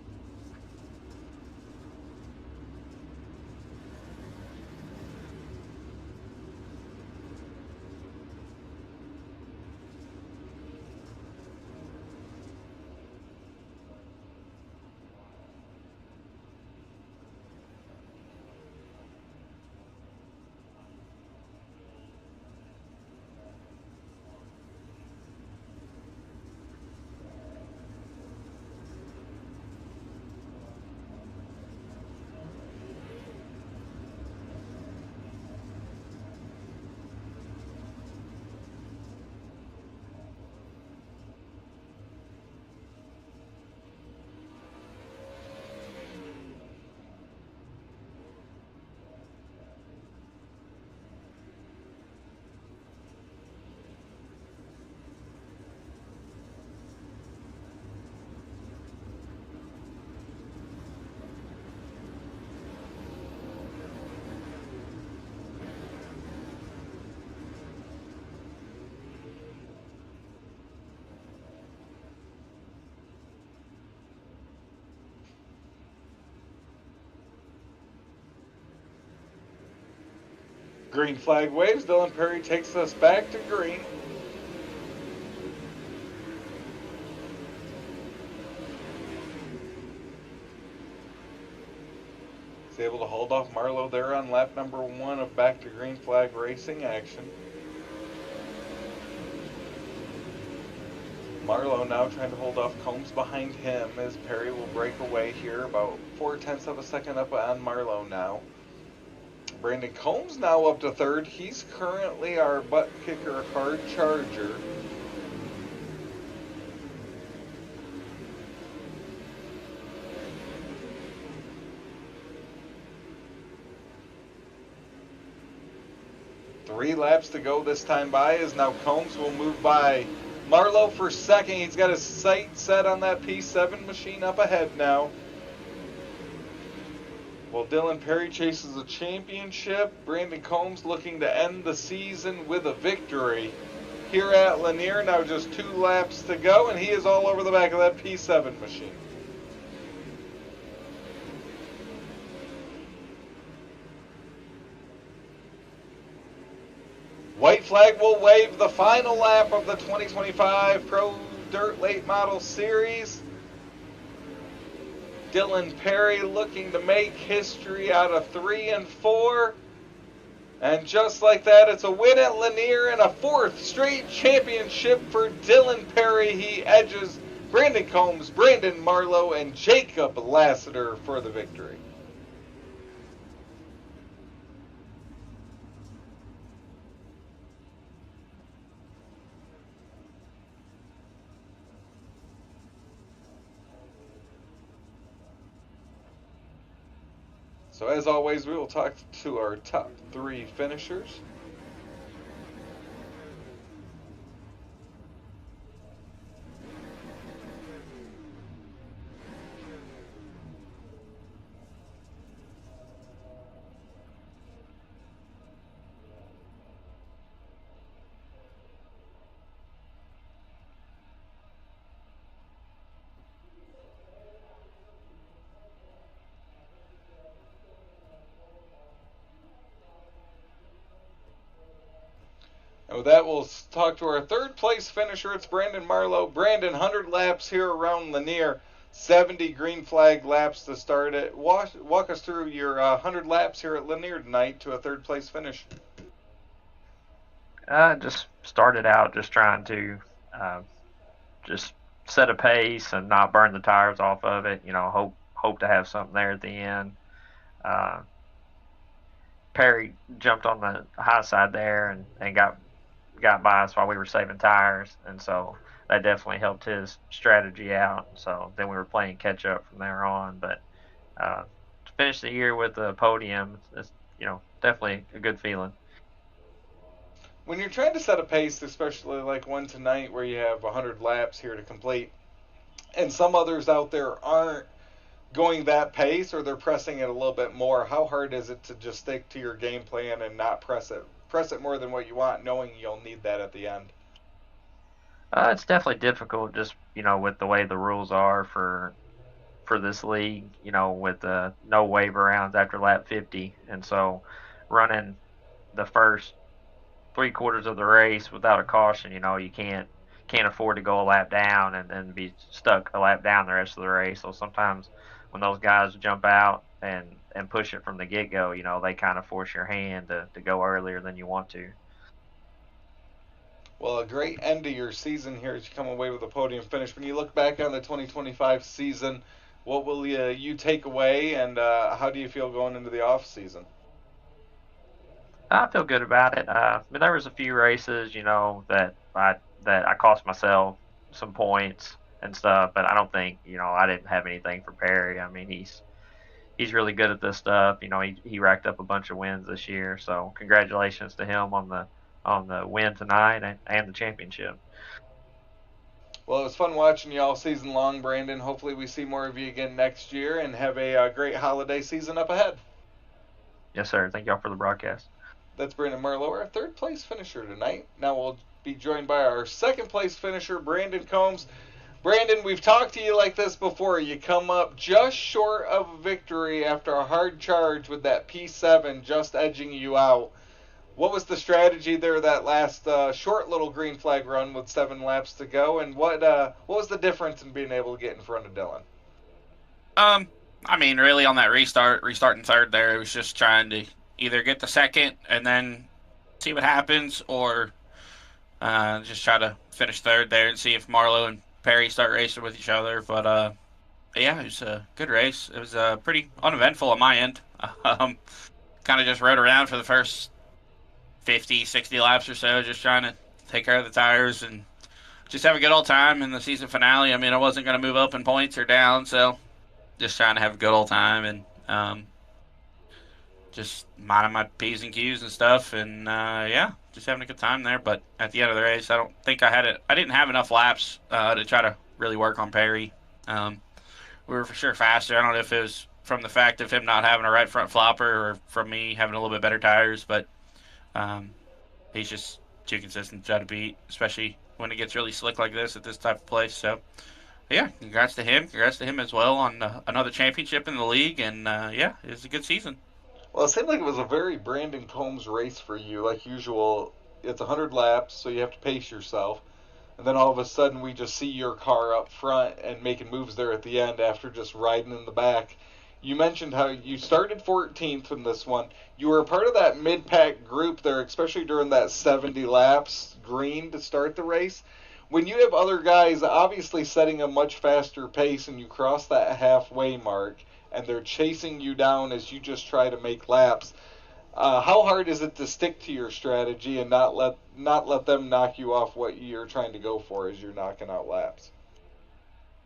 Green flag waves. Dylan Perry takes us back to green. He's able to hold off Marlowe there on lap number 1 of back to green flag racing action. Marlowe now trying to hold off Combs behind him as Perry will break away here, about 0.4 of a second up on Marlowe now. Brandon Combs now up to third. He's currently our butt kicker hard charger. Three laps to go this time by as now Combs will move by Marlowe for second. He's got his sight set on that P7 machine up ahead now. While Dylan Perry chases a championship, Brandon Combs looking to end the season with a victory. Here at Lanier, now just 2 laps to go, and he is all over the back of that P7 machine. White flag will wave the final lap of the 2025 Pro Dirt Late Model Series. Dylan Perry looking to make history out of 3 and 4. And just like that, it's a win at Lanier and a 4th straight championship for Dylan Perry. He edges Brandon Combs, Brandon Marlowe, and Jacob Lassiter for the victory. So as always, we will talk to our top 3 finishers. With that, we'll talk to our third place finisher. It's Brandon Marlowe. Brandon, 100 laps here around Lanier, 70 green flag laps to start it. Walk us through your 100 laps here at Lanier tonight to a third place finish. Just started out just trying to just set a pace and not burn the tires off of it. Hope to have something there at the end. Perry jumped on the high side there and got by us while we were saving tires, and so that definitely helped his strategy out. So then we were playing catch up from there on. But to finish the year with the podium, it's definitely a good feeling. When you're trying to set a pace, especially like one tonight where you have 100 laps here to complete, and some others out there aren't going that pace or they're pressing it a little bit more, how hard is it to just stick to your game plan and not press it more than what you want, knowing you'll need that at the end? It's definitely difficult just, with the way the rules are for this league, with the no waiver rounds after lap 50. And so running the first 3/4 of the race without a caution, you can't afford to go a lap down and then be stuck a lap down the rest of the race. So sometimes when those guys jump out and push it from the get-go, they kind of force your hand to go earlier than you want to. Well, a great end to your season here as you come away with a podium finish. When you look back on the 2025 season, what will you take away, and how do you feel going into the off season? I feel good about it. There was a few races, that I cost myself some points and stuff, but I don't think, I didn't have anything for Perry. I mean, he's really good at this stuff. He racked up a bunch of wins this year, so congratulations to him on the win tonight and the championship. Well, it was fun watching you all season long, Brandon. Hopefully we see more of you again next year and have a great holiday season up ahead. Yes, sir. Thank y'all for the broadcast. That's Brandon Marlowe, our third place finisher tonight. Now we'll be joined by our second place finisher, Brandon Combs. Brandon, we've talked to you like this before. You come up just short of a victory after a hard charge with that P7 just edging you out. What was the strategy there that last short little green flag run with 7 laps to go, and what was the difference in being able to get in front of Dylan? Really on that restarting third there, it was just trying to either get the second and then see what happens, or just try to finish third there and see if Marlowe and Perry start racing with each other. But it was a good race. It was pretty uneventful on my end. Kind of just rode around for the first 50, 60 laps or so, just trying to take care of the tires and just have a good old time in the season finale. I wasn't going to move up in points or down, so just trying to have a good old time and just minding my P's and Q's and stuff, and just having a good time there. But at the end of the race, I don't think I didn't have enough laps to try to really work on Perry. We were for sure faster. I don't know if it was from the fact of him not having a right front flopper or from me having a little bit better tires, but he's just too consistent to try to beat, especially when it gets really slick like this at this type of place. So, yeah, congrats to him. Congrats to him as well on another championship in the league, and it was a good season. Well, it seemed like it was a very Brandon Combs race for you. Like usual, it's 100 laps, so you have to pace yourself. And then all of a sudden, we just see your car up front and making moves there at the end after just riding in the back. You mentioned how you started 14th in this one. You were a part of that mid-pack group there, especially during that 70 laps green to start the race. When you have other guys obviously setting a much faster pace and you cross that halfway mark and they're chasing you down as you just try to make laps, how hard is it to stick to your strategy and not let them knock you off what you're trying to go for as you're knocking out laps?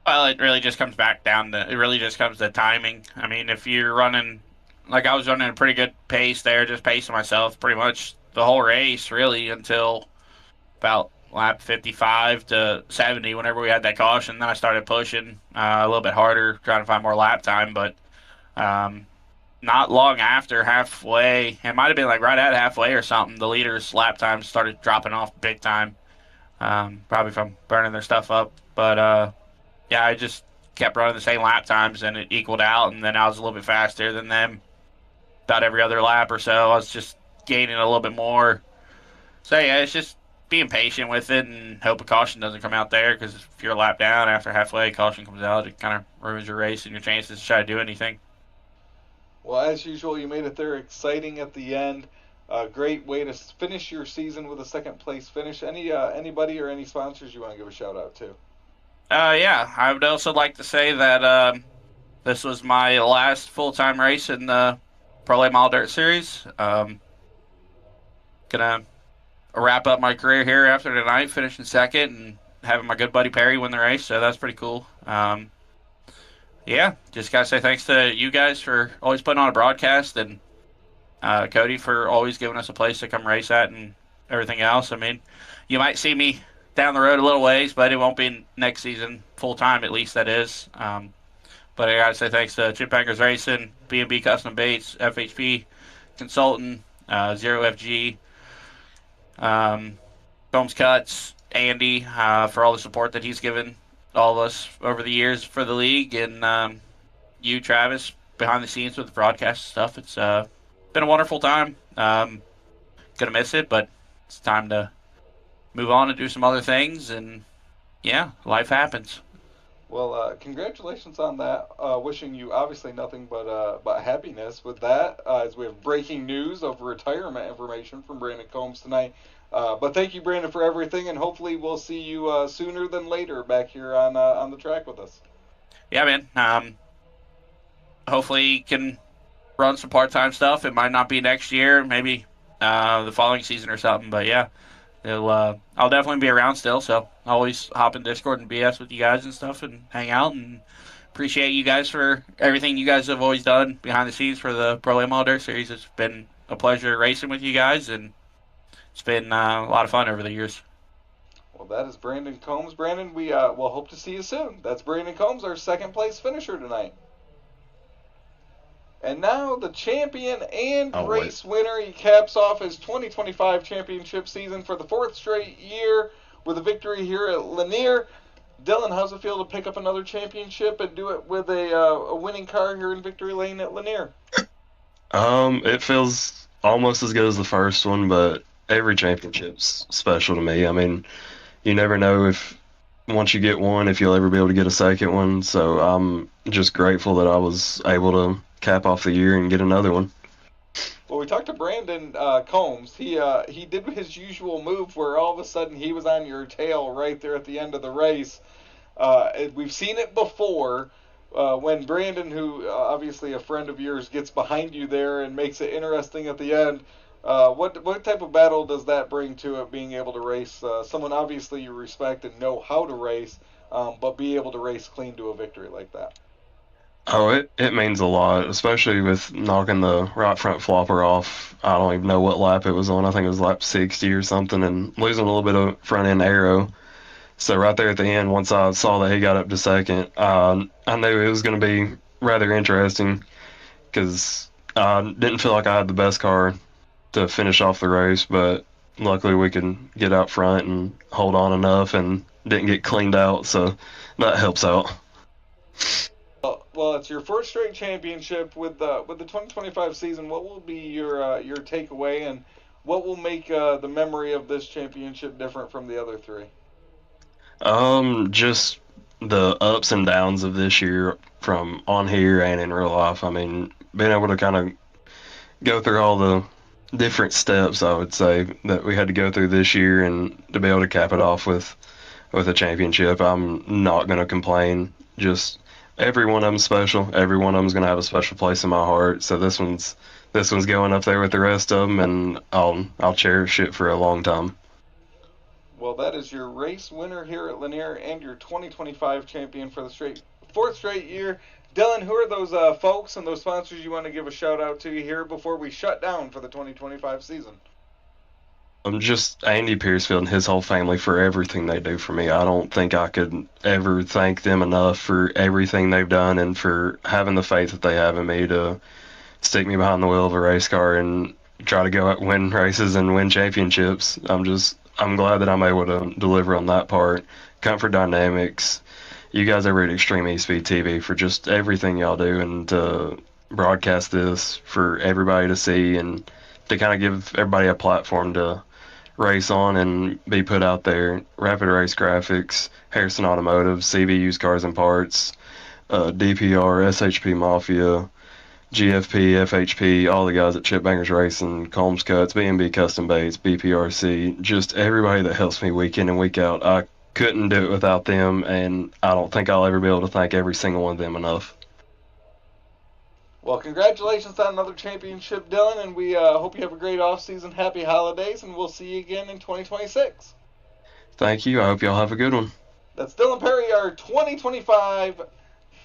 Well, it really just comes to timing. If you're running, like I was running a pretty good pace there, just pacing myself pretty much the whole race, really, until about lap 55 to 70, whenever we had that caution. Then I started pushing a little bit harder, trying to find more lap time, but not long after halfway, it might have been like right at halfway or something, the leaders' lap times started dropping off big time, probably from burning their stuff up, but I just kept running the same lap times, and it equaled out, and then I was a little bit faster than them about every other lap or so. I was just gaining a little bit more So yeah, it's just being patient with it and hope a caution doesn't come out there, because if you're a lap down after halfway, caution comes out, it kind of ruins your race and your chances to try to do anything. Well, as usual, you made it there exciting at the end. A great way to finish your season with a second place finish. Anybody or any sponsors you want to give a shout out to? Yeah, I would also like to say that this was my last full-time race in the Pro Late Model Dirt Series. Gonna wrap up my career here after tonight, finishing second and having my good buddy Perry win the race, so that's pretty cool. Yeah, just gotta say thanks to you guys for always putting on a broadcast, and Cody for always giving us a place to come race at and everything else. I mean, you might see me down the road a little ways, but it won't be next season full time, at least that is. But I gotta say thanks to Chip Bangers Racing, B&B Custom Baits, FHP Consultant, Zero FG, Combs Cuts, Andy, for all the support that he's given all of us over the years for the league, and you, Travis, behind the scenes with the broadcast stuff. It's been a wonderful time. Gonna miss it, but it's time to move on and do some other things, and yeah, life happens. Well, congratulations on that. Wishing you obviously nothing but happiness with that, as we have breaking news of retirement information from Brandon Combs tonight. But thank you, Brandon, for everything, and hopefully we'll see you sooner than later back here on the track with us. Yeah, man. Hopefully you can run some part-time stuff. It might not be next year, maybe the following season or something, but yeah. I'll definitely be around still, so I'll always hop in Discord and BS with you guys and stuff and hang out, and appreciate you guys for everything you guys have always done behind the scenes for the Pro Late Model Dirt Series. It's been a pleasure racing with you guys, and it's been a lot of fun over the years. Well, that is Brandon Combs. Brandon, we will hope to see you soon. That's Brandon Combs, our second place finisher tonight. And now the champion and race winner. He caps off his 2025 championship season for the fourth straight year with a victory here at Lanier. Dylan, how's it feel to pick up another championship and do it with a winning car here in Victory Lane at Lanier? It feels almost as good as the first one, but every championship's special to me. I mean, you never know if once you get one, if you'll ever be able to get a second one. So I'm just grateful that I was able to cap off the year and get another one. Well, we talked to Brandon Combs. He did his usual move where all of a sudden he was on your tail right there at the end of the race. We've seen it before when Brandon, who obviously a friend of yours, gets behind you there and makes it interesting at the end. What type of battle does that bring to it, being able to race someone obviously you respect and know how to race, but be able to race clean to a victory like that? Oh, it means a lot, especially with knocking the right front flopper off. I don't even know what lap it was on. I think it was lap 60 or something, and losing a little bit of front end aero. So right there at the end, once I saw that he got up to second, I knew it was going to be rather interesting, because I didn't feel like I had the best car to finish off the race, but luckily we could get out front and hold on enough and didn't get cleaned out, so that helps out. Well, it's your first straight championship with the 2025 season. What will be your takeaway, and what will make the memory of this championship different from the other three? Just the ups and downs of this year from on here and in real life. I mean, being able to kind of go through all the different steps, I would say, that we had to go through this year, and to be able to cap it off with a championship, I'm not going to complain. Just every one of them's special. Every one of them's going to have a special place in my heart. So this one's going up there with the rest of them, and I'll cherish it for a long time. Well, that is your race winner here at Lanier and your 2025 champion for the fourth straight year. Dylan, who are those folks and those sponsors you want to give a shout out to here before we shut down for the 2025 season? I'm just Andy Piercefield and his whole family for everything they do for me. I don't think I could ever thank them enough for everything they've done, and for having the faith that they have in me to stick me behind the wheel of a race car and try to go out and win races and win championships. I'm glad that I'm able to deliver on that part. Comfort Dynamics, you guys over at Extreme eSpeed TV for just everything y'all do, and to broadcast this for everybody to see, and to kind of give everybody a platform to race on and be put out there. Rapid Race Graphics, Harrison Automotive, CV Used Cars and Parts, DPR, SHP Mafia, GFP, FHP, all the guys at Chip Bangers Racing, Combs Cuts, B&B Custom Baits, BPRC, just everybody that helps me week in and week out. I couldn't do it without them, and I don't think I'll ever be able to thank every single one of them enough. Well, congratulations on another championship, Dylan, and we hope you have a great off-season. Happy holidays, and we'll see you again in 2026. Thank you. I hope y'all have a good one. That's Dylan Perry, our 2025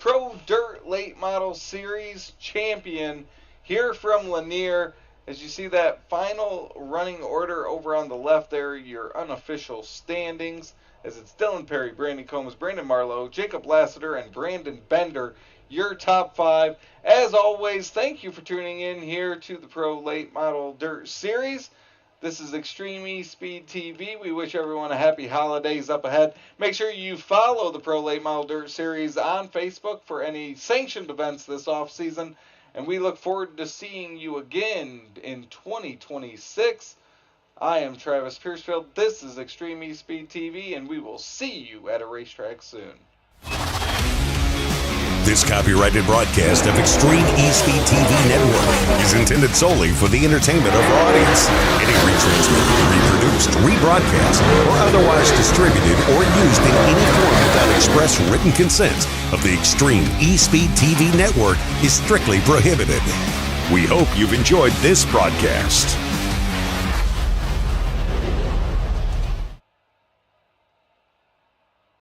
Pro Dirt Late Model Series champion here from Lanier. As you see that final running order over on the left there, your unofficial standings, as it's Dylan Perry, Brandon Combs, Brandon Marlowe, Jacob Lassiter, and Brandon Bender, your top 5. As always, thank you for tuning in here to the Pro Late Model Dirt Series. This is Extreme E-Speed TV. We wish everyone a happy holidays up ahead. Make sure you follow the Pro Late Model Dirt Series on Facebook for any sanctioned events this off-season. And we look forward to seeing you again in 2026. I am Travis Piercefield. This is Extreme E-Speed TV, and we will see you at a racetrack soon. This copyrighted broadcast of Extreme E-Speed TV Network is intended solely for the entertainment of our audience. Any retransmitted, reproduced, rebroadcast, or otherwise distributed or used in any form without express written consent of the Extreme E-Speed TV Network is strictly prohibited. We hope you've enjoyed this broadcast.